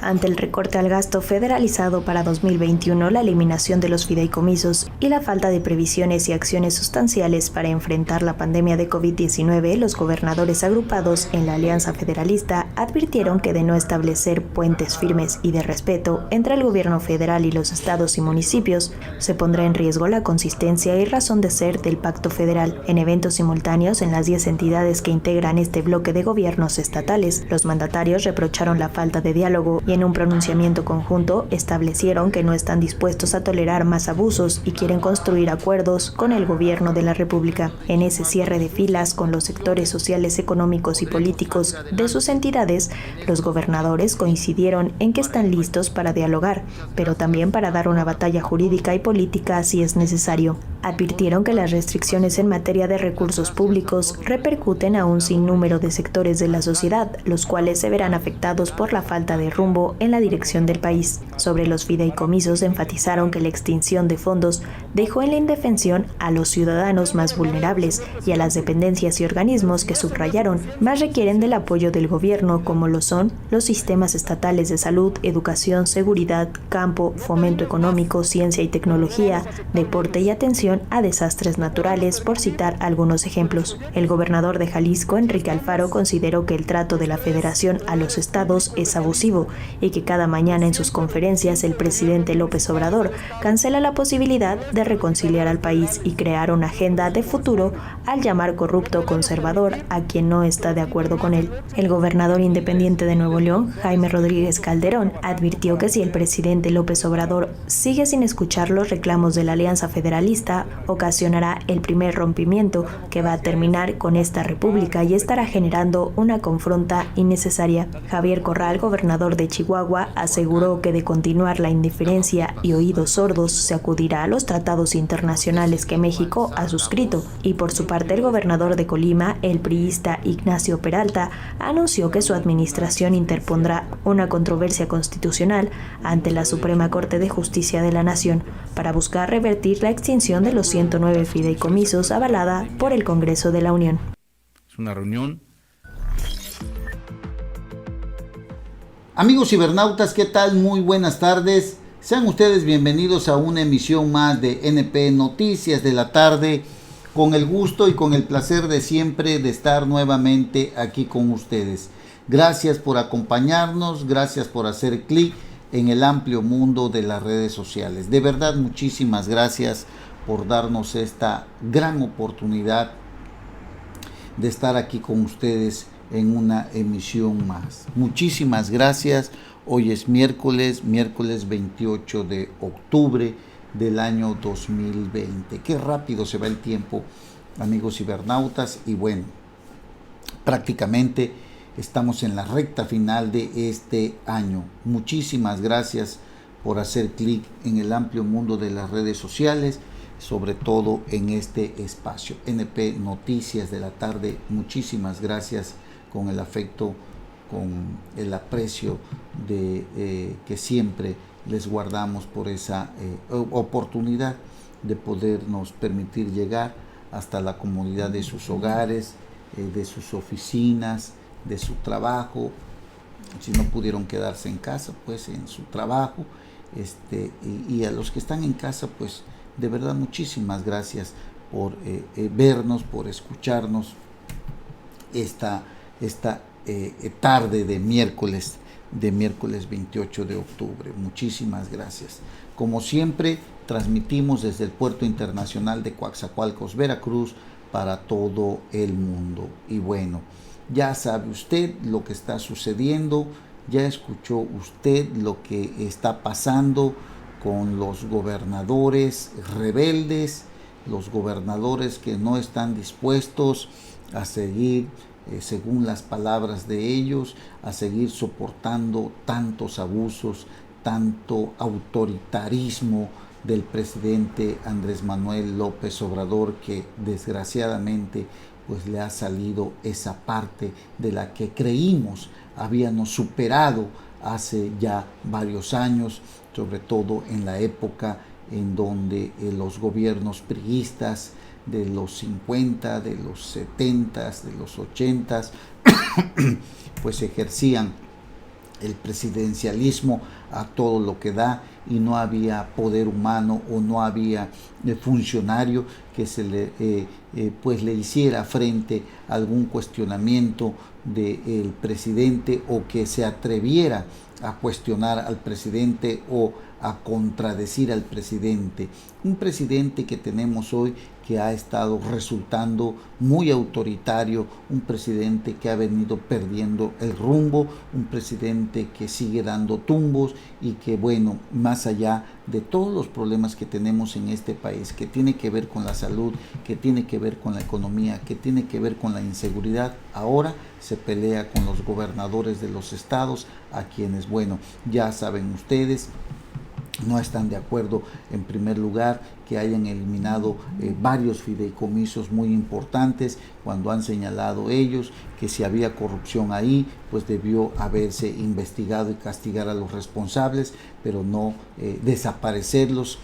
ante el recorte al gasto federalizado para 2021, la eliminación de los fideicomisos y la falta de previsiones y acciones sustanciales para enfrentar la pandemia de COVID-19, los gobernadores agrupados en la Alianza Federalista advirtieron que de no establecer puentes firmes y de respeto entre el gobierno federal y los estados y municipios, se pondrá en riesgo la consistencia y razón de ser del Pacto Federal. En eventos simultáneos en las 10 entidades que integran este bloque de gobiernos estatales, los mandatarios reprocharon la falta de diálogo y en un pronunciamiento conjunto establecieron que no están dispuestos a tolerar más abusos y quieren construir acuerdos con el gobierno de la República. En ese cierre de filas con los sectores sociales, económicos y políticos de sus entidades, los gobernadores coincidieron en que están listos para dialogar, pero también para dar una batalla jurídica y política si es necesario. Advirtieron que las restricciones en materia de recursos públicos repercuten a un sinnúmero de sectores de la sociedad, los cuales se verán afectados por la falta de rumbo en la dirección del país. Sobre los fideicomisos enfatizaron que la extinción de fondos dejó en la indefensión a los ciudadanos más vulnerables y a las dependencias y organismos que subrayaron más requieren del apoyo del gobierno, como lo son los sistemas estatales de salud, educación, seguridad, campo, fomento económico, ciencia y tecnología, deporte y atención a desastres naturales, por citar algunos ejemplos. El gobernador de Jalisco, Enrique Alfaro, consideró que el trato de la Federación a los estados es abusivo y que cada mañana en sus conferencias el presidente López Obrador cancela la posibilidad de reconciliar al país y crear una agenda de futuro al llamar corrupto conservador a quien no está de acuerdo con él. El gobernador independiente de Nuevo León, Jaime Rodríguez Calderón, advirtió que si el presidente López Obrador sigue sin escuchar los reclamos de la Alianza Federalista, ocasionará el primer rompimiento que va a terminar con esta república y estará generando una confronta innecesaria. Javier Corral, gobernador de Chihuahua, aseguró que de continuar la indiferencia y oídos sordos se acudirá a los tratados internacionales que México ha suscrito. Y por su parte, el gobernador de Colima, el priista Ignacio Peralta, anunció que su administración interpondrá una controversia constitucional ante la Suprema Corte de Justicia de la Nación para buscar revertir la extinción de los 109 fideicomisos avalada por el Congreso de la Unión. Es una reunión. Amigos cibernautas, ¿qué tal? Muy buenas tardes. Sean ustedes bienvenidos a una emisión más de NP Noticias de la tarde, con el gusto y con el placer de siempre de estar nuevamente aquí con ustedes. Gracias por acompañarnos, gracias por hacer clic en el amplio mundo de las redes sociales. De verdad, muchísimas gracias por darnos esta gran oportunidad de estar aquí con ustedes en una emisión más. Muchísimas gracias. Hoy es miércoles 28 de octubre del año 2020. Qué rápido se va el tiempo, amigos cibernautas, y bueno, prácticamente estamos en la recta final de este año. Muchísimas gracias por hacer clic en el amplio mundo de las redes sociales, sobre todo en este espacio NP Noticias de la tarde. Muchísimas gracias, con el afecto, con el aprecio que siempre les guardamos por esa oportunidad de podernos permitir llegar hasta la comodidad de sus hogares, de sus oficinas, de su trabajo. Si no pudieron quedarse en casa, pues en su trabajo, y a los que están en casa, pues de verdad muchísimas gracias por vernos, por escucharnos esta tarde de miércoles 28 de octubre. Muchísimas gracias. Como siempre, transmitimos desde el Puerto Internacional de Coatzacoalcos, Veracruz, para todo el mundo. Y bueno, ya sabe usted lo que está sucediendo, ya escuchó usted lo que está pasando con los gobernadores rebeldes, los gobernadores que no están dispuestos a seguir, según las palabras de ellos, a seguir soportando tantos abusos, tanto autoritarismo del presidente Andrés Manuel López Obrador, que desgraciadamente pues le ha salido esa parte de la que creímos habíamos superado hace ya varios años, sobre todo en la época en donde los gobiernos priistas de los 50, de los 70, de los 80, pues ejercían el presidencialismo a todo lo que da, y no había poder humano o no había funcionario que se le hiciera frente a algún cuestionamiento del presidente, o que se atreviera a cuestionar al presidente o a contradecir al presidente. Un presidente que tenemos hoy que ha estado resultando muy autoritario, un presidente que ha venido perdiendo el rumbo, un presidente que sigue dando tumbos y que, bueno, más allá de todos los problemas que tenemos en este país, que tiene que ver con la salud, que tiene que ver con la economía, que tiene que ver con la inseguridad, ahora se pelea con los gobernadores de los estados, a quienes, bueno, ya saben ustedes, no están de acuerdo, en primer lugar, que hayan eliminado varios fideicomisos muy importantes, cuando han señalado ellos que si había corrupción ahí, pues debió haberse investigado y castigar a los responsables, pero no desaparecerlos,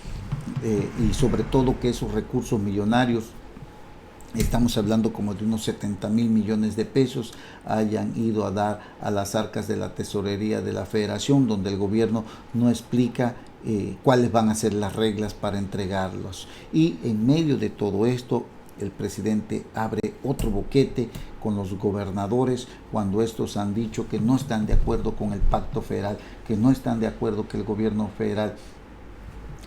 y sobre todo que esos recursos millonarios, estamos hablando como de unos 70,000 millones de pesos, hayan ido a dar a las arcas de la tesorería de la Federación, donde el gobierno no explica cuáles van a ser las reglas para entregarlos. Y en medio de todo esto, el presidente abre otro boquete con los gobernadores, cuando estos han dicho que no están de acuerdo con el pacto federal, que no están de acuerdo que el gobierno federal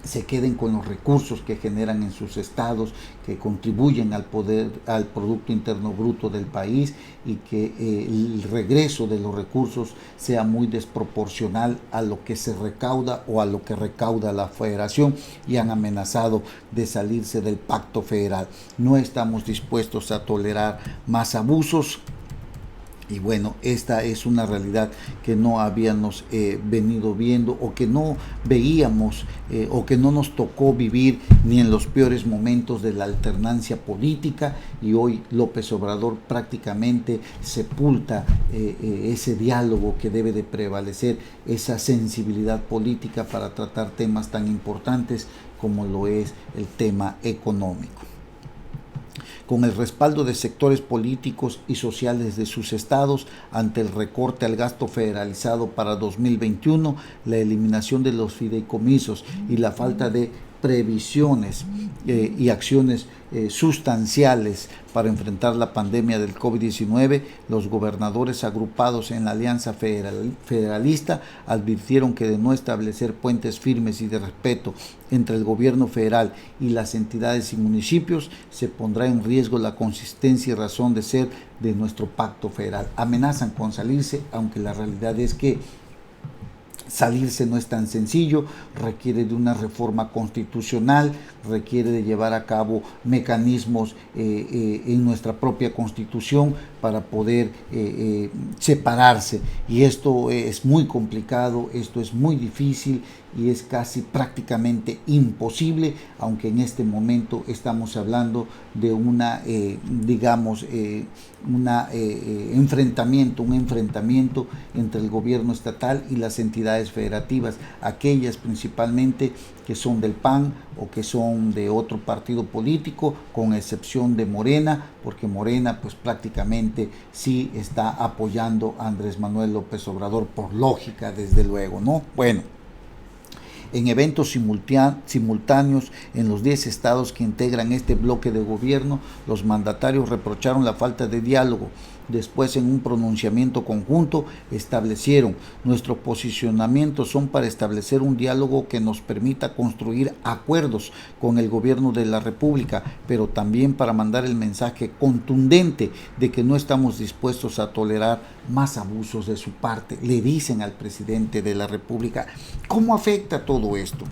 se queden con los recursos que generan en sus estados, que contribuyen al Producto Interno Bruto del país, y que el regreso de los recursos sea muy desproporcional a lo que se recauda o a lo que recauda la Federación, y han amenazado de salirse del pacto federal. No estamos dispuestos a tolerar más abusos. Y bueno, esta es una realidad que no habíamos venido viendo, o que no veíamos, o que no nos tocó vivir ni en los peores momentos de la alternancia política, y hoy López Obrador prácticamente sepulta ese diálogo que debe de prevalecer, esa sensibilidad política para tratar temas tan importantes como lo es el tema económico. Con el respaldo de sectores políticos y sociales de sus estados ante el recorte al gasto federalizado para 2021, la eliminación de los fideicomisos y la falta de previsiones y acciones sustanciales para enfrentar la pandemia del COVID-19, los gobernadores agrupados en la Alianza Federalista advirtieron que de no establecer puentes firmes y de respeto entre el gobierno federal y las entidades y municipios, se pondrá en riesgo la consistencia y razón de ser de nuestro pacto federal. Amenazan con salirse, aunque la realidad es que salirse no es tan sencillo, requiere de una reforma constitucional, requiere de llevar a cabo mecanismos en nuestra propia constitución para poder separarse, y esto es muy complicado, esto es muy difícil y es casi prácticamente imposible, aunque en este momento estamos hablando de un enfrentamiento entre el gobierno estatal y las entidades federativas, aquellas principalmente que son del PAN o que son de otro partido político, con excepción de Morena, porque Morena pues prácticamente sí está apoyando a Andrés Manuel López Obrador, por lógica, desde luego, ¿no? Bueno, en eventos simultáneos en los 10 estados que integran este bloque de gobierno, los mandatarios reprocharon la falta de diálogo. Después, en un pronunciamiento conjunto, establecieron: nuestros posicionamientos son para establecer un diálogo que nos permita construir acuerdos con el gobierno de la República, pero también para mandar el mensaje contundente de que no estamos dispuestos a tolerar más abusos de su parte, le dicen al presidente de la República. ¿Cómo afecta todo esto?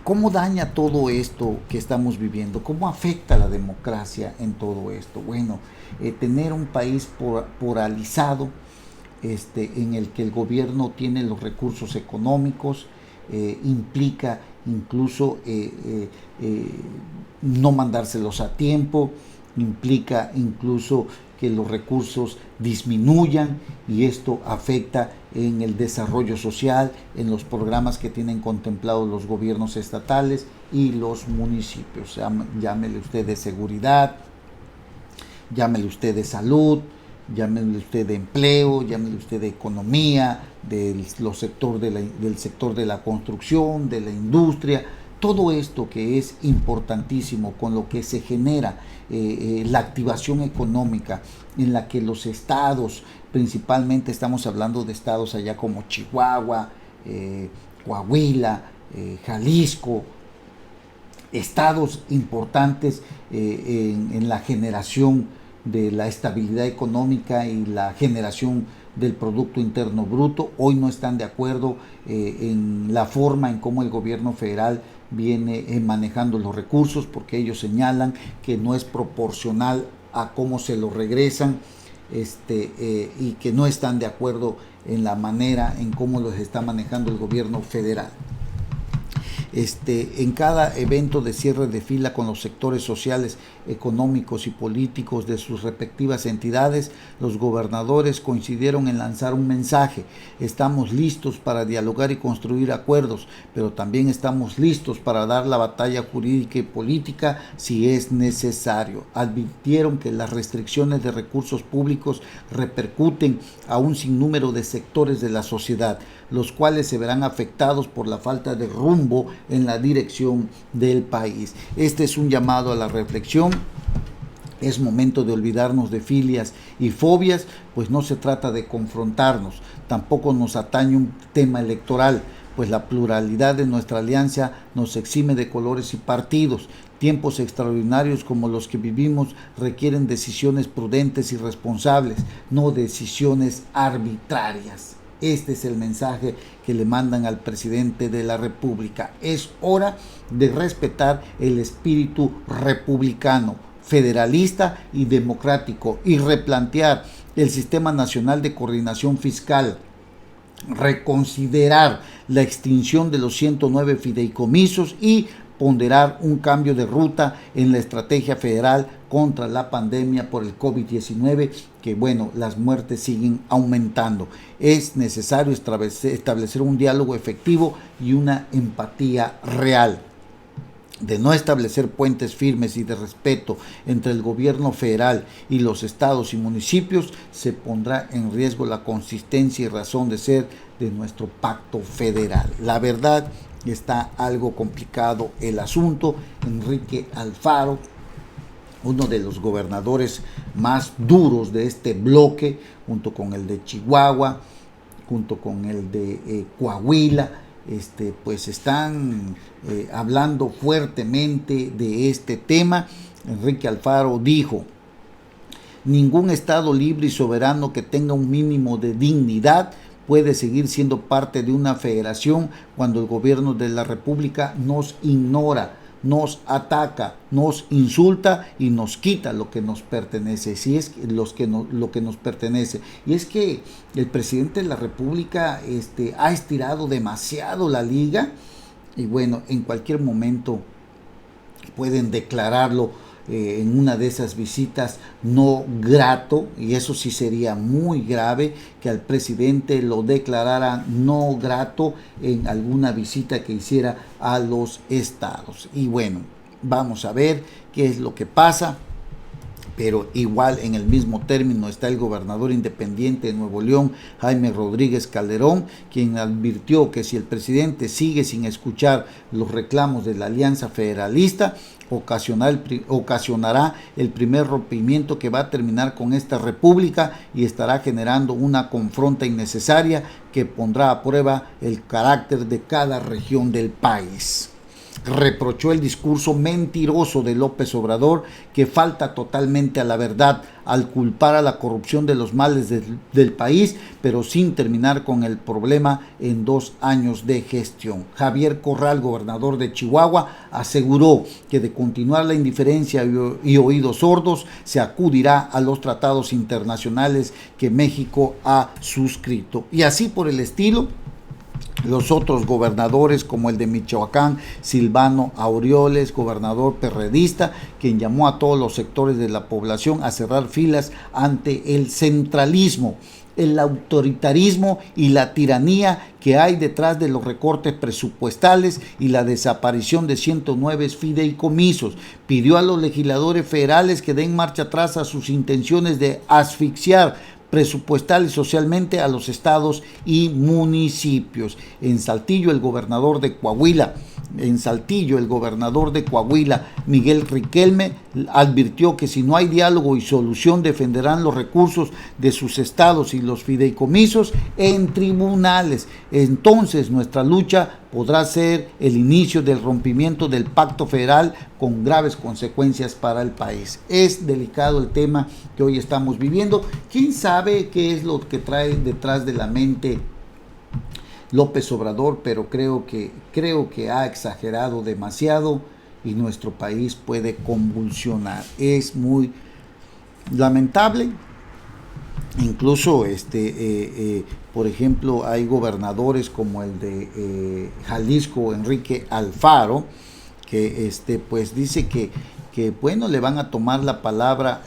¿Cómo daña todo esto que estamos viviendo? ¿Cómo afecta la democracia en todo esto? Bueno, tener un país polarizado, en el que el gobierno tiene los recursos económicos, implica incluso no mandárselos a tiempo, implica incluso que los recursos disminuyan, y esto afecta en el desarrollo social, en los programas que tienen contemplados los gobiernos estatales y los municipios. Llámele usted de seguridad, llámele usted de salud, llámele usted de empleo, llámele usted de economía, del sector de la construcción, de la industria, todo esto que es importantísimo, con lo que se genera la activación económica, en la que los estados, principalmente estamos hablando de estados allá como Chihuahua, Coahuila, Jalisco, estados importantes en la generación de la estabilidad económica y la generación del Producto Interno Bruto, hoy no están de acuerdo en la forma en cómo el gobierno federal viene manejando los recursos, porque ellos señalan que no es proporcional a cómo se lo regresan, y que no están de acuerdo en la manera en cómo los está manejando el gobierno federal. En cada evento de cierre de fila con los sectores sociales, económicos y políticos de sus respectivas entidades, los gobernadores coincidieron en lanzar un mensaje: estamos listos para dialogar y construir acuerdos, pero también estamos listos para dar la batalla jurídica y política si es necesario. Advirtieron que las restricciones de recursos públicos repercuten a un sinnúmero de sectores de la sociedad, los cuales se verán afectados por la falta de rumbo en la dirección del país. Este es un llamado a la reflexión. Es momento de olvidarnos de filias y fobias, pues no se trata de confrontarnos, tampoco nos atañe un tema electoral, pues la pluralidad de nuestra alianza nos exime de colores y partidos. Tiempos extraordinarios como los que vivimos requieren decisiones prudentes y responsables, no decisiones arbitrarias. Este es el mensaje que le mandan al presidente de la República. Es hora de respetar el espíritu republicano, federalista y democrático, y replantear el Sistema Nacional de Coordinación Fiscal, reconsiderar la extinción de los 109 fideicomisos y ponderar un cambio de ruta en la estrategia federal contra la pandemia por el COVID-19, que bueno, las muertes siguen aumentando. Es necesario establecer un diálogo efectivo y una empatía real. De no establecer puentes firmes y de respeto entre el gobierno federal y los estados y municipios, se pondrá en riesgo la consistencia y razón de ser de nuestro pacto federal. La verdad, está algo complicado el asunto. Enrique Alfaro, uno de los gobernadores más duros de este bloque, junto con el de Chihuahua, junto con el de Coahuila, pues están hablando fuertemente de este tema. Enrique Alfaro dijo: ningún estado libre y soberano que tenga un mínimo de dignidad puede seguir siendo parte de una federación cuando el gobierno de la República nos ignora, nos ataca, nos insulta y nos quita lo que nos pertenece, lo que nos pertenece. Y es que el presidente de la República ha estirado demasiado la liga, y bueno, en cualquier momento pueden declararlo en una de esas visitas no grato, y eso sí sería muy grave, que al presidente lo declarara no grato en alguna visita que hiciera a los estados. Y bueno, vamos a ver qué es lo que pasa. Pero igual en el mismo término está el gobernador independiente de Nuevo León, Jaime Rodríguez Calderón, quien advirtió que si el presidente sigue sin escuchar los reclamos de la Alianza Federalista, ocasionará el primer rompimiento que va a terminar con esta república y estará generando una confronta innecesaria que pondrá a prueba el carácter de cada región del país. Reprochó el discurso mentiroso de López Obrador, que falta totalmente a la verdad al culpar a la corrupción de los males del país, pero sin terminar con el problema en 2 años de gestión. Javier Corral, gobernador de Chihuahua, aseguró que de continuar la indiferencia y oídos sordos, se acudirá a los tratados internacionales que México ha suscrito. Y así por el estilo, los otros gobernadores, como el de Michoacán, Silvano Aureoles, gobernador perredista, quien llamó a todos los sectores de la población a cerrar filas ante el centralismo. el autoritarismo y la tiranía que hay detrás de los recortes presupuestales y la desaparición de 109 fideicomisos. Pidió a los legisladores federales que den marcha atrás a sus intenciones de asfixiar presupuestal y socialmente a los estados y municipios. En Saltillo, el gobernador de Coahuila, Miguel Riquelme, advirtió que si no hay diálogo y solución, defenderán los recursos de sus estados y los fideicomisos en tribunales. Entonces, nuestra lucha podrá ser el inicio del rompimiento del pacto federal con graves consecuencias para el país. Es delicado el tema que hoy estamos viviendo. ¿Quién sabe qué es lo que trae detrás de la mente López Obrador? Pero creo que ha exagerado demasiado y nuestro país puede convulsionar. Es muy lamentable. Incluso por ejemplo, hay gobernadores como el de Jalisco, Enrique Alfaro, que pues dice que bueno, le van a tomar la palabra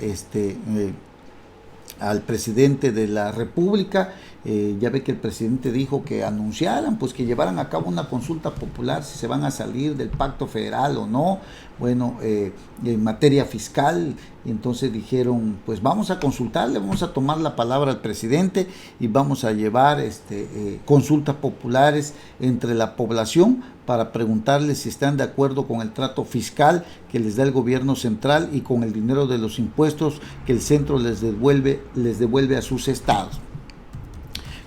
al presidente de la República. Ya ve que el presidente dijo que anunciaran, pues que llevaran a cabo una consulta popular si se van a salir del pacto federal o no, bueno, en materia fiscal. Y entonces dijeron, pues vamos a consultarle, vamos a tomar la palabra al presidente y vamos a llevar consultas populares entre la población para preguntarles si están de acuerdo con el trato fiscal que les da el gobierno central y con el dinero de los impuestos que el centro les devuelve a sus estados.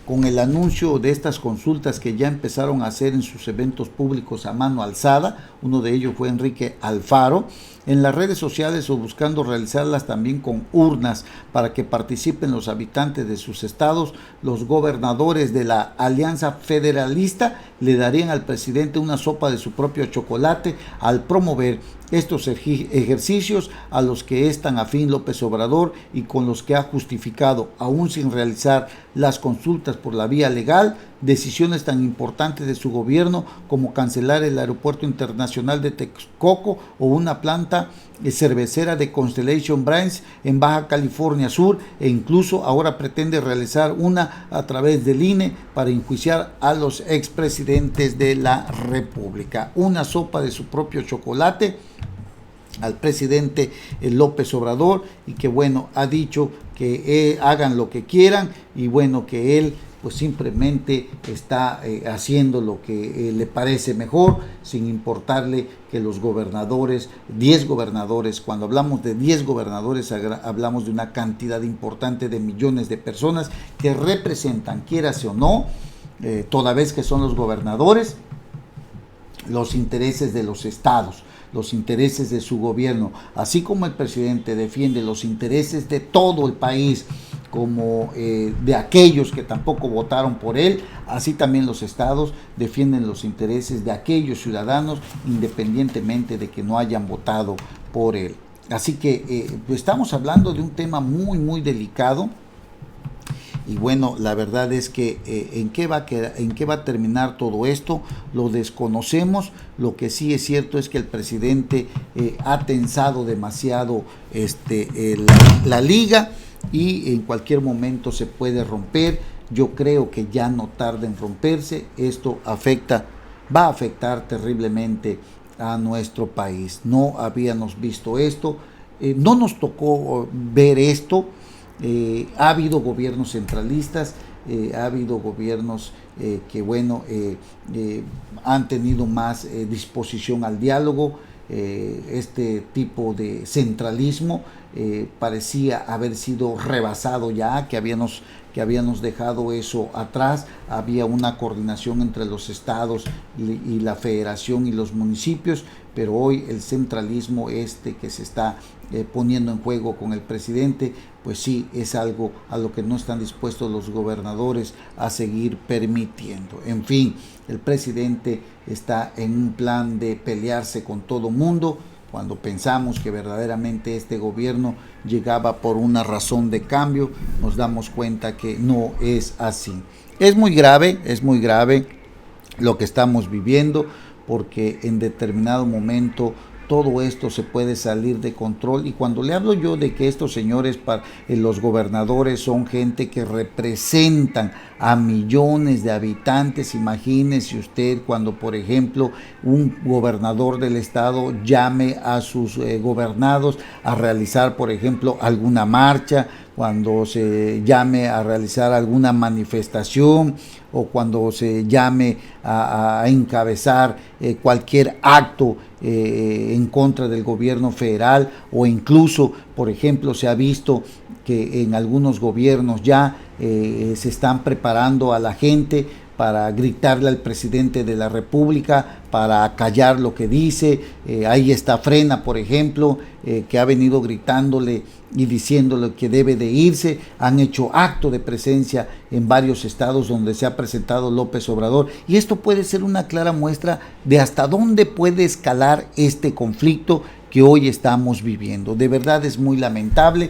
Con el anuncio de estas consultas que ya empezaron a hacer en sus eventos públicos a mano alzada, uno de ellos fue Enrique Alfaro, en las redes sociales, o buscando realizarlas también con urnas para que participen los habitantes de sus estados, los gobernadores de la Alianza Federalista le darían al presidente una sopa de su propio chocolate al promover estos ejercicios a los que es tan afín López Obrador y con los que ha justificado, aún sin realizar las consultas por la vía legal, decisiones tan importantes de su gobierno como cancelar el aeropuerto internacional de Texcoco o una planta cervecera de Constellation Brands en Baja California Sur, e incluso ahora pretende realizar una a través del INE para enjuiciar a los expresidentes de la República. Una sopa de su propio chocolate al presidente López Obrador, y que bueno, ha dicho que hagan lo que quieran, y bueno, que él pues simplemente está haciendo lo que le parece mejor, sin importarle que los gobernadores, 10 gobernadores, cuando hablamos de 10 gobernadores hablamos de una cantidad importante de millones de personas que representan, quieras o no, toda vez que son los gobernadores, los intereses de los estados, los intereses de su gobierno, así como el presidente defiende los intereses de todo el país, como de aquellos que tampoco votaron por él, así también los estados defienden los intereses de aquellos ciudadanos independientemente de que no hayan votado por él. Así que estamos hablando de un tema muy muy delicado. Y bueno, la verdad es que ¿en qué va a terminar todo esto? Lo desconocemos. Lo que sí es cierto es que el presidente ha tensado demasiado la liga, y en cualquier momento se puede romper. Yo creo que ya no tarda en romperse. Esto va a afectar terriblemente a nuestro país. No habíamos visto esto, no nos tocó ver esto. Ha habido gobiernos centralistas, ha habido gobiernos que bueno, han tenido más disposición al diálogo. Este tipo de centralismo parecía haber sido rebasado ya, que habíamos dejado eso atrás. Había una coordinación entre los estados y la federación y los municipios, pero hoy el centralismo que se está poniendo en juego con el presidente, pues sí, es algo a lo que no están dispuestos los gobernadores a seguir permitiendo. En fin, el presidente está en un plan de pelearse con todo mundo, cuando pensamos que verdaderamente este gobierno llegaba por una razón de cambio. Nos damos cuenta que no es así. Es muy grave lo que estamos viviendo, porque en determinado momento todo esto se puede salir de control. Y cuando le hablo yo de que estos señores, los gobernadores, son gente que representan a millones de habitantes, imagínese usted cuando, por ejemplo, un gobernador del estado llame a sus gobernados a realizar, por ejemplo, alguna marcha, cuando se llame a realizar alguna manifestación, o cuando se llame a encabezar cualquier acto en contra del gobierno federal, o incluso, por ejemplo, se ha visto que en algunos gobiernos ya se están preparando a la gente para gritarle al presidente de la República, para callar lo que dice. Ahí está Frena, por ejemplo, que ha venido gritándole y diciéndole que debe de irse. Han hecho acto de presencia en varios estados donde se ha presentado López Obrador, y esto puede ser una clara muestra de hasta dónde puede escalar este conflicto que hoy estamos viviendo. De verdad es muy lamentable.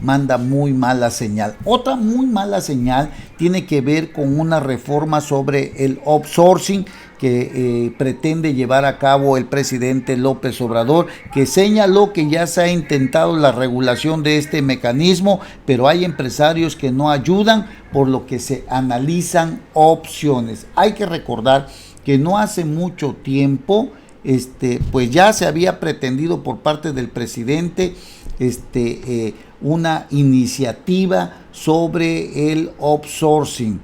Manda muy mala señal. Otra muy mala señal tiene que ver con una reforma sobre el outsourcing que pretende llevar a cabo el presidente López Obrador, que señaló que ya se ha intentado la regulación de este mecanismo, pero hay empresarios que no ayudan, por lo que se analizan opciones. Hay que recordar que no hace mucho tiempo pues ya se había pretendido por parte del presidente una iniciativa sobre el outsourcing.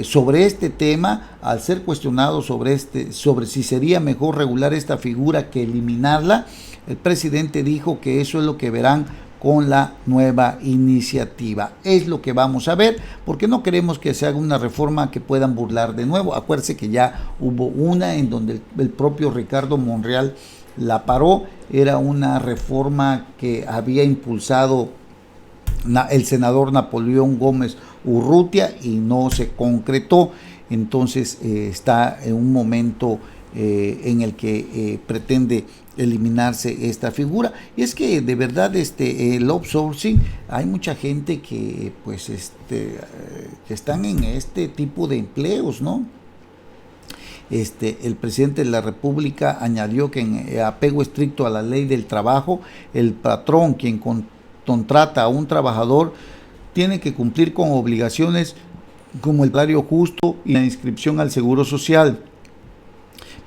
Sobre este tema, al ser cuestionado sobre si sería mejor regular esta figura que eliminarla, el presidente dijo que eso es lo que verán con la nueva iniciativa. Es lo que vamos a ver, porque no queremos que se haga una reforma que puedan burlar de nuevo. Acuérdense que ya hubo una en donde el propio Ricardo Monreal la paró. Era una reforma que había impulsado el senador Napoleón Gómez Urrutia y no se concretó. Entonces está en un momento en el que pretende eliminarse esta figura. Y es que de verdad el outsourcing, hay mucha gente que pues que están en este tipo de empleos, ¿no? El presidente de la República añadió que en apego estricto a la ley del trabajo, el patrón, quien contrata a un trabajador, tiene que cumplir con obligaciones como el salario justo y la inscripción al Seguro Social.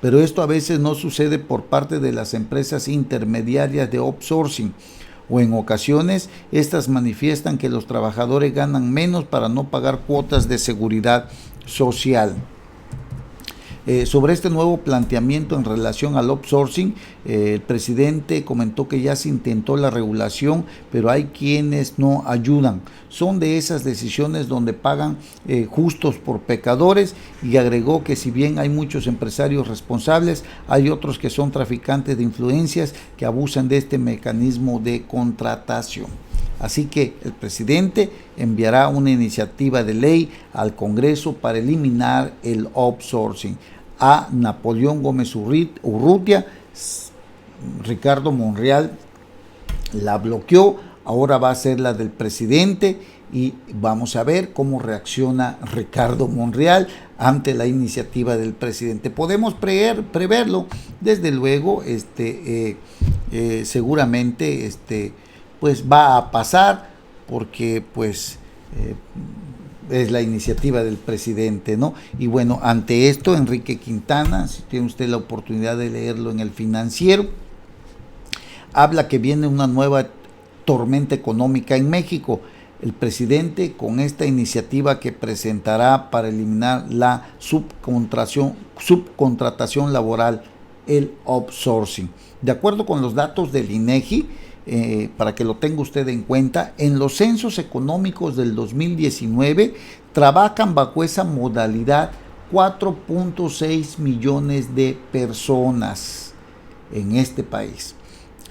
Pero esto a veces no sucede por parte de las empresas intermediarias de outsourcing, o en ocasiones estas manifiestan que los trabajadores ganan menos para no pagar cuotas de seguridad social. Sobre este nuevo planteamiento en relación al outsourcing, el presidente comentó que ya se intentó la regulación, pero hay quienes no ayudan. Son de esas decisiones donde pagan justos por pecadores, y agregó que si bien hay muchos empresarios responsables, hay otros que son traficantes de influencias que abusan de este mecanismo de contratación. Así que el presidente enviará una iniciativa de ley al Congreso para eliminar el outsourcing. A Napoleón Gómez Urrutia, Ricardo Monreal la bloqueó, ahora va a ser la del presidente, y vamos a ver cómo reacciona Ricardo Monreal ante la iniciativa del presidente. Podemos preverlo, desde luego, seguramente pues va a pasar, porque pues es la iniciativa del presidente, ¿no? Y bueno, ante esto, Enrique Quintana, si tiene usted la oportunidad de leerlo en El Financiero, habla que viene una nueva tormenta económica en México. El presidente, con esta iniciativa que presentará para eliminar la subcontratación laboral, el outsourcing. De acuerdo con los datos del INEGI, para que lo tenga usted en cuenta, en los censos económicos del 2019 trabajan bajo esa modalidad 4.6 millones de personas en este país.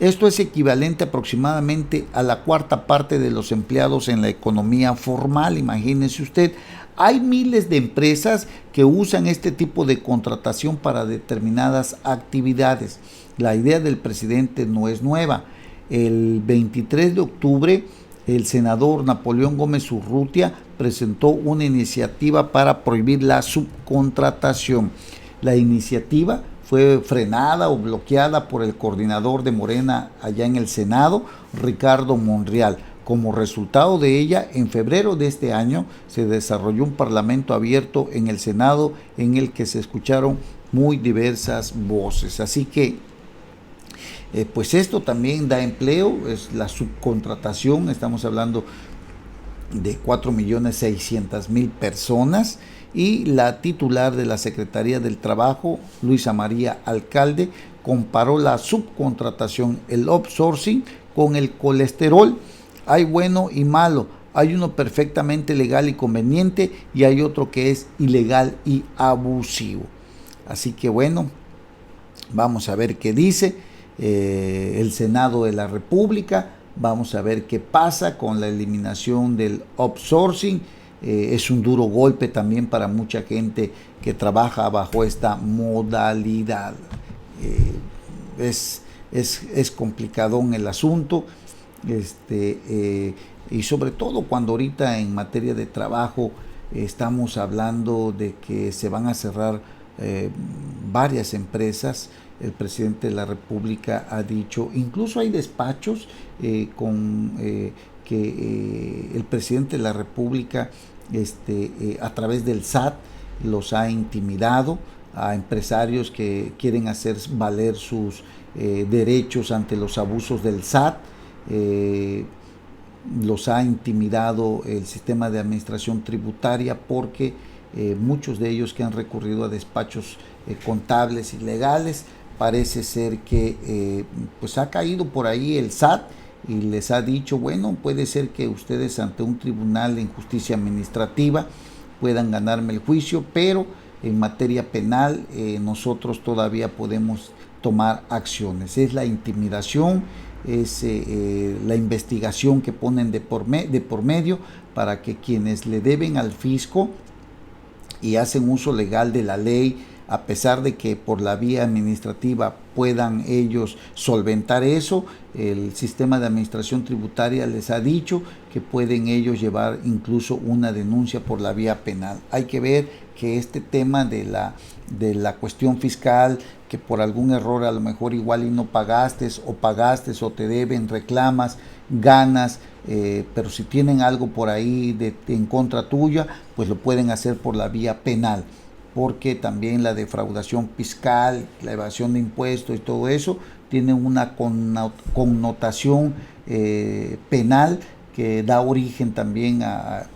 Esto es equivalente aproximadamente a la cuarta parte de los empleados en la economía formal. Imagínese usted, hay miles de empresas que usan este tipo de contratación para determinadas actividades. La idea del presidente no es nueva. El 23 de octubre, el senador Napoleón Gómez Urrutia presentó una iniciativa para prohibir la subcontratación. La iniciativa fue frenada o bloqueada por el coordinador de Morena allá en el Senado, Ricardo Monreal. Como resultado de ella, en febrero de este año se desarrolló un parlamento abierto en el Senado en el que se escucharon muy diversas voces. Así que pues esto también da empleo, es la subcontratación, estamos hablando de 4.600.000 personas, y la titular de la Secretaría del Trabajo, Luisa María Alcalde, comparó la subcontratación, el outsourcing, con el colesterol. Hay bueno y malo, hay uno perfectamente legal y conveniente y hay otro que es ilegal y abusivo. Así que bueno, vamos a ver qué dice el Senado de la República, vamos a ver qué pasa con la eliminación del outsourcing. Es un duro golpe también para mucha gente que trabaja bajo esta modalidad. Es complicadón el asunto, y sobre todo cuando ahorita en materia de trabajo estamos hablando de que se van a cerrar varias empresas. El presidente de la República ha dicho, incluso hay despachos que el presidente de la República a través del SAT los ha intimidado a empresarios que quieren hacer valer sus derechos ante los abusos del SAT. Los ha intimidado el sistema de administración tributaria porque muchos de ellos que han recurrido a despachos contables ilegales, parece ser que pues ha caído por ahí el SAT y les ha dicho, bueno, puede ser que ustedes ante un tribunal de justicia administrativa puedan ganarme el juicio, pero en materia penal nosotros todavía podemos tomar acciones. Es la intimidación, es la investigación que ponen de por medio para que quienes le deben al fisco y hacen uso legal de la ley, a pesar de que por la vía administrativa puedan ellos solventar eso, el sistema de administración tributaria les ha dicho que pueden ellos llevar incluso una denuncia por la vía penal. Hay que ver que este tema de la cuestión fiscal, que por algún error a lo mejor igual y no pagaste o te deben, reclamas, ganas, pero si tienen algo por ahí en contra tuya, pues lo pueden hacer por la vía penal, porque también la defraudación fiscal, la evasión de impuestos y todo eso tiene una connotación penal que da origen también a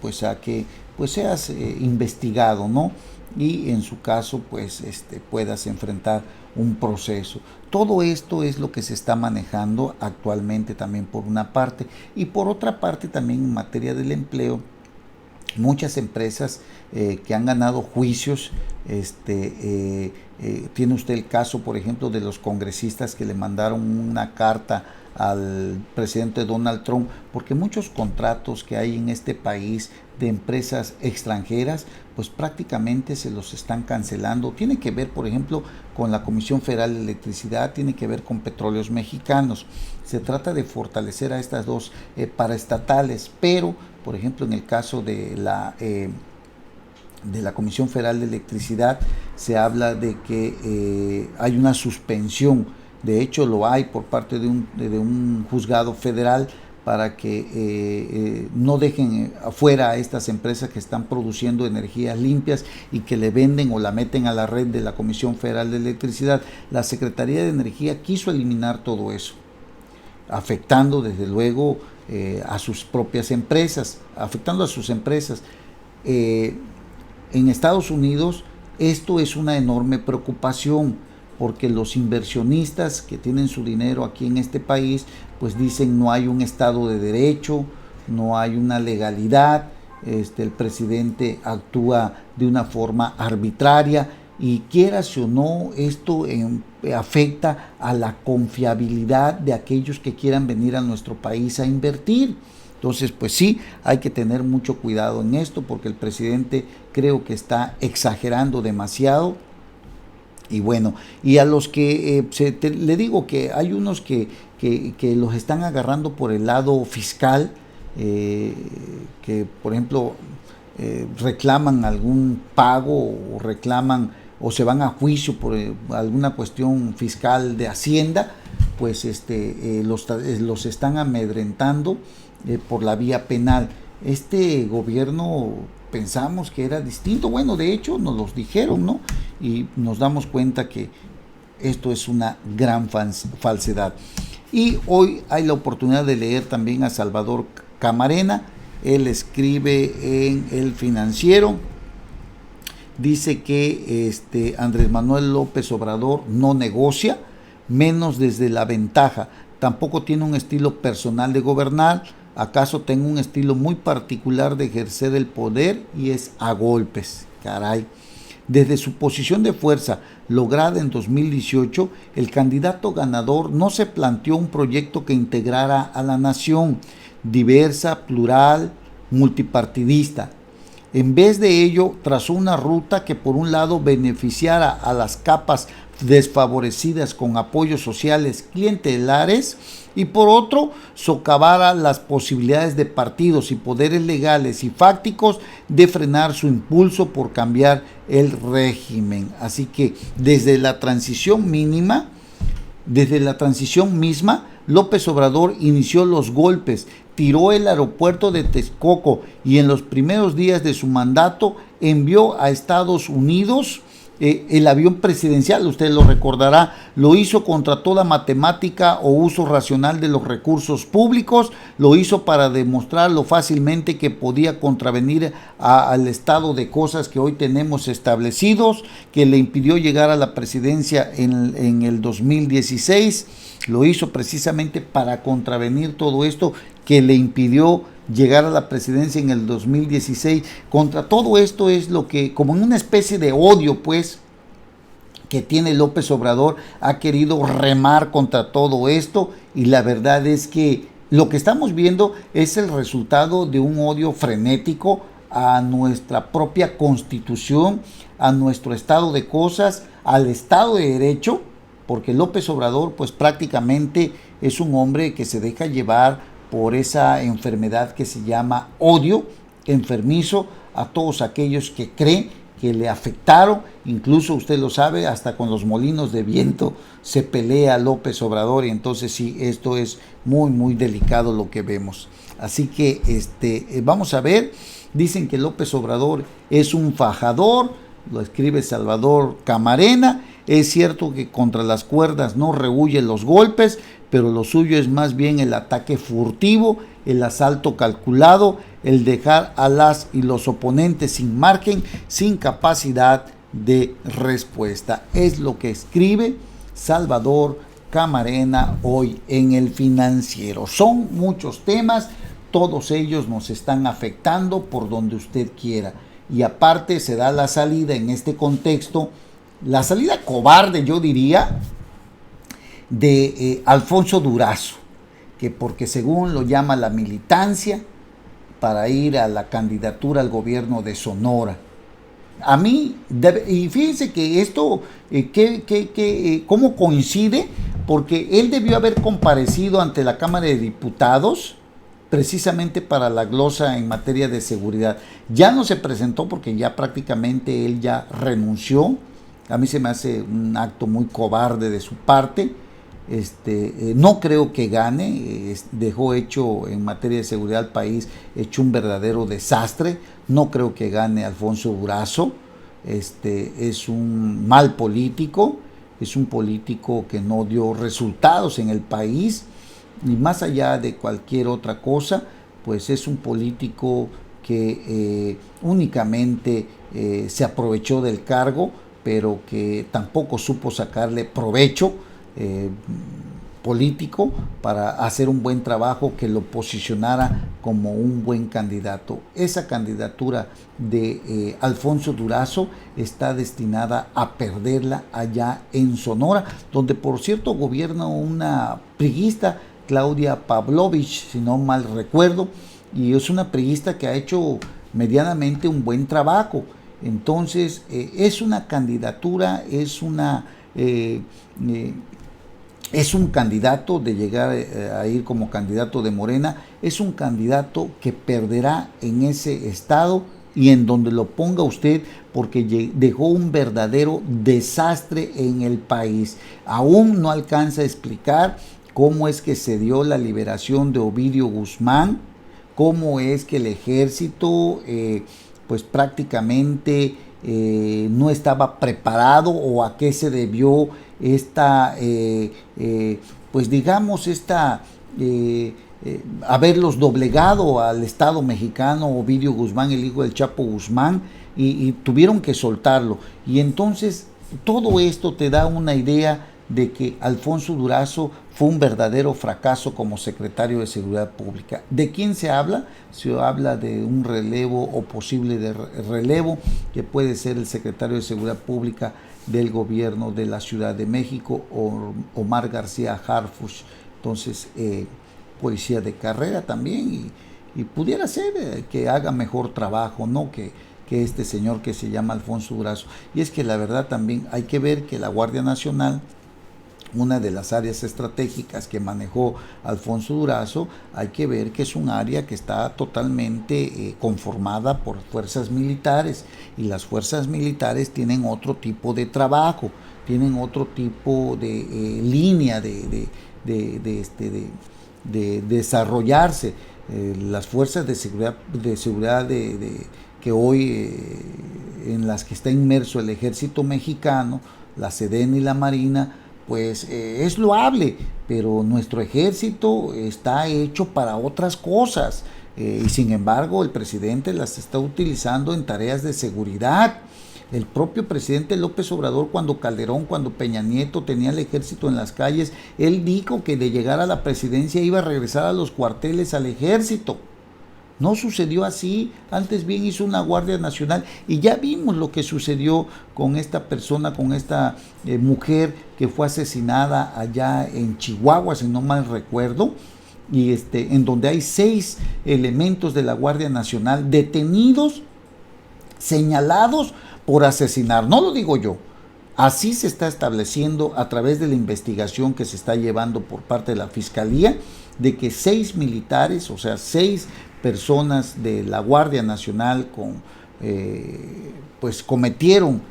que pues seas investigado, ¿no? Y en su caso pues puedas enfrentar un proceso. Todo esto es lo que se está manejando actualmente también por una parte, y por otra parte también en materia del empleo, muchas empresas que han ganado juicios, tiene usted el caso, por ejemplo, de los congresistas que le mandaron una carta al presidente Donald Trump, porque muchos contratos que hay en este país de empresas extranjeras, pues prácticamente se los están cancelando. Tiene que ver, por ejemplo, con la Comisión Federal de Electricidad, tiene que ver con Petróleos Mexicanos. Se trata de fortalecer a estas dos paraestatales, pero, por ejemplo, en el caso de la Comisión Federal de Electricidad se habla de que hay una suspensión, de hecho lo hay por parte de un juzgado federal, para que no dejen afuera a estas empresas que están produciendo energías limpias y que le venden o la meten a la red de la Comisión Federal de Electricidad. La Secretaría de Energía quiso eliminar todo eso, afectando desde luego a sus propias empresas, afectando a sus empresas. En Estados Unidos esto es una enorme preocupación, porque los inversionistas que tienen su dinero aquí en este país, pues dicen no hay un Estado de Derecho, no hay una legalidad, el presidente actúa de una forma arbitraria, y quieras o no, esto afecta a la confiabilidad de aquellos que quieran venir a nuestro país a invertir. Entonces, pues sí, hay que tener mucho cuidado en esto, porque el presidente creo que está exagerando demasiado. Y bueno, y a los que le digo que hay unos que los están agarrando por el lado fiscal, que por ejemplo reclaman algún pago o reclaman o se van a juicio por alguna cuestión fiscal de Hacienda, pues los están amedrentando por la vía penal. Este gobierno pensamos que era distinto, bueno, de hecho nos los dijeron, ¿no? Y nos damos cuenta que esto es una gran falsedad. Y hoy hay la oportunidad de leer también a Salvador Camarena. Él escribe en El Financiero, dice que Andrés Manuel López Obrador no negocia, menos desde la ventaja. Tampoco tiene un estilo personal de gobernar. ¿Acaso tengo un estilo muy particular de ejercer el poder y es a golpes? Caray. Desde su posición de fuerza lograda en 2018, el candidato ganador no se planteó un proyecto que integrara a la nación, diversa, plural, multipartidista. En vez de ello, trazó una ruta que por un lado beneficiara a las capas desfavorecidas con apoyos sociales clientelares y por otro socavara las posibilidades de partidos y poderes legales y fácticos de frenar su impulso por cambiar el régimen. Así que desde la transición misma, López Obrador inició los golpes, tiró el aeropuerto de Texcoco y en los primeros días de su mandato envió a Estados Unidos el avión presidencial. Usted lo recordará, lo hizo contra toda matemática o uso racional de los recursos públicos, lo hizo para demostrar lo fácilmente que podía contravenir al estado de cosas que hoy tenemos establecidos, que le impidió llegar a la presidencia en el 2016, lo hizo precisamente para contravenir todo esto que le impidió llegar a la presidencia en el 2016. Contra todo esto es lo que, como en una especie de odio, pues, que tiene López Obrador, ha querido remar contra todo esto, y la verdad es que lo que estamos viendo es el resultado de un odio frenético a nuestra propia Constitución, a nuestro estado de cosas, al Estado de Derecho, porque López Obrador, pues prácticamente es un hombre que se deja llevar por esa enfermedad que se llama odio enfermizo a todos aquellos que creen que le afectaron. Incluso usted lo sabe, hasta con los molinos de viento se pelea López Obrador, y entonces sí, esto es muy muy delicado lo que vemos. Así que vamos a ver. Dicen que López Obrador es un fajador, lo escribe Salvador Camarena. Es cierto que contra las cuerdas no rehúye los golpes, pero lo suyo es más bien el ataque furtivo, el asalto calculado, el dejar a las y los oponentes sin margen, sin capacidad de respuesta. Es lo que escribe Salvador Camarena hoy en El Financiero. Son muchos temas, todos ellos nos están afectando por donde usted quiera. Y aparte se da la salida en este contexto, la salida cobarde, yo diría, de Alfonso Durazo, que porque según lo llama la militancia, para ir a la candidatura al gobierno de Sonora. A mí, y fíjense que esto, ¿cómo coincide? Porque él debió haber comparecido ante la Cámara de Diputados precisamente para la glosa en materia de seguridad. Ya no se presentó porque ya prácticamente él ya renunció. A mí se me hace un acto muy cobarde de su parte. No creo que gane. Dejó hecho en materia de seguridad al país hecho un verdadero desastre. No creo que gane Alfonso Durazo. Es un mal político, es un político que no dio resultados en el país, y más allá de cualquier otra cosa, pues es un político que únicamente se aprovechó del cargo, pero que tampoco supo sacarle provecho político para hacer un buen trabajo que lo posicionara como un buen candidato. Esa candidatura de Alfonso Durazo está destinada a perderla allá en Sonora, donde por cierto gobierna una priista, Claudia Pavlovich, si no mal recuerdo, y es una priista que ha hecho medianamente un buen trabajo. Entonces es una candidatura, es un candidato de llegar a ir como candidato de Morena, es un candidato que perderá en ese estado y en donde lo ponga usted, porque dejó un verdadero desastre en el país. Aún no alcanza a explicar cómo es que se dio la liberación de Ovidio Guzmán, cómo es que el ejército pues prácticamente no estaba preparado, o a qué se debió esta pues digamos haberlos doblegado al Estado mexicano, Ovidio Guzmán, el hijo del Chapo Guzmán, y tuvieron que soltarlo. Y entonces todo esto te da una idea de que Alfonso Durazo fue un verdadero fracaso como secretario de Seguridad Pública. ¿De quién se habla? Se habla de un relevo o posible de relevo, que puede ser el secretario de Seguridad Pública del gobierno de la Ciudad de México, Omar García Harfuch. Entonces, policía de carrera también, y pudiera ser que haga mejor trabajo, ¿no?, que este señor que se llama Alfonso Durazo. Y es que la verdad también hay que ver que la Guardia Nacional, una de las áreas estratégicas que manejó Alfonso Durazo, hay que ver que es un área que está totalmente conformada por fuerzas militares, y las fuerzas militares tienen otro tipo de trabajo, tienen otro tipo de línea de desarrollarse. Las fuerzas de seguridad que hoy en las que está inmerso el ejército mexicano, la Sedena y la Marina, pues es loable, pero nuestro ejército está hecho para otras cosas, y sin embargo el presidente las está utilizando en tareas de seguridad. El propio presidente López Obrador, cuando Calderón, cuando Peña Nieto tenía el ejército en las calles, él dijo que de llegar a la presidencia iba a regresar a los cuarteles al ejército. No sucedió así, antes bien hizo una Guardia Nacional, y ya vimos lo que sucedió con esta persona, con esta mujer que fue asesinada allá en Chihuahua, si no mal recuerdo, y en donde hay 6 elementos de la Guardia Nacional detenidos, señalados por asesinar. No lo digo yo, así se está estableciendo a través de la investigación que se está llevando por parte de la Fiscalía, de que 6 militares, o sea 6 personas de la Guardia Nacional pues cometieron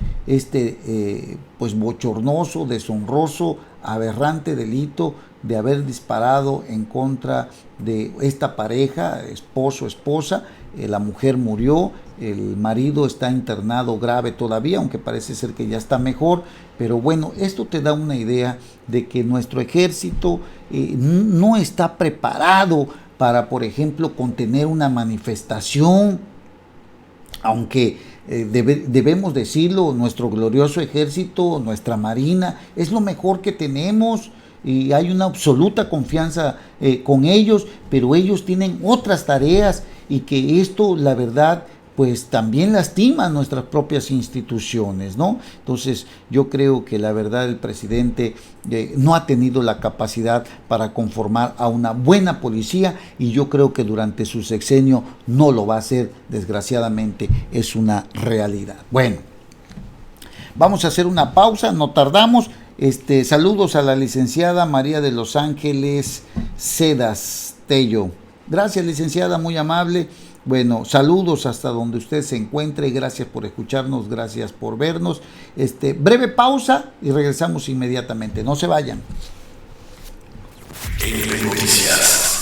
pues bochornoso, deshonroso, aberrante delito de haber disparado en contra de esta pareja, esposo, esposa. La mujer murió, el marido está internado grave todavía, aunque parece ser que ya está mejor. Pero bueno, esto te da una idea de que nuestro ejército no está preparado para, por ejemplo, contener una manifestación, aunque debemos decirlo, nuestro glorioso ejército, nuestra marina, es lo mejor que tenemos, y hay una absoluta confianza con ellos, pero ellos tienen otras tareas, y que esto, la verdad, pues también lastima a nuestras propias instituciones, ¿no? Entonces yo creo que la verdad el presidente no ha tenido la capacidad para conformar a una buena policía, y yo creo que durante su sexenio no lo va a hacer, desgraciadamente es una realidad. Bueno, vamos a hacer una pausa, no tardamos. Saludos a la licenciada María de Los Ángeles Cedas Tello. Gracias, licenciada, muy amable. Bueno, saludos hasta donde usted se encuentre, y gracias por escucharnos, gracias por vernos. Breve pausa y regresamos inmediatamente. No se vayan. NP Noticias.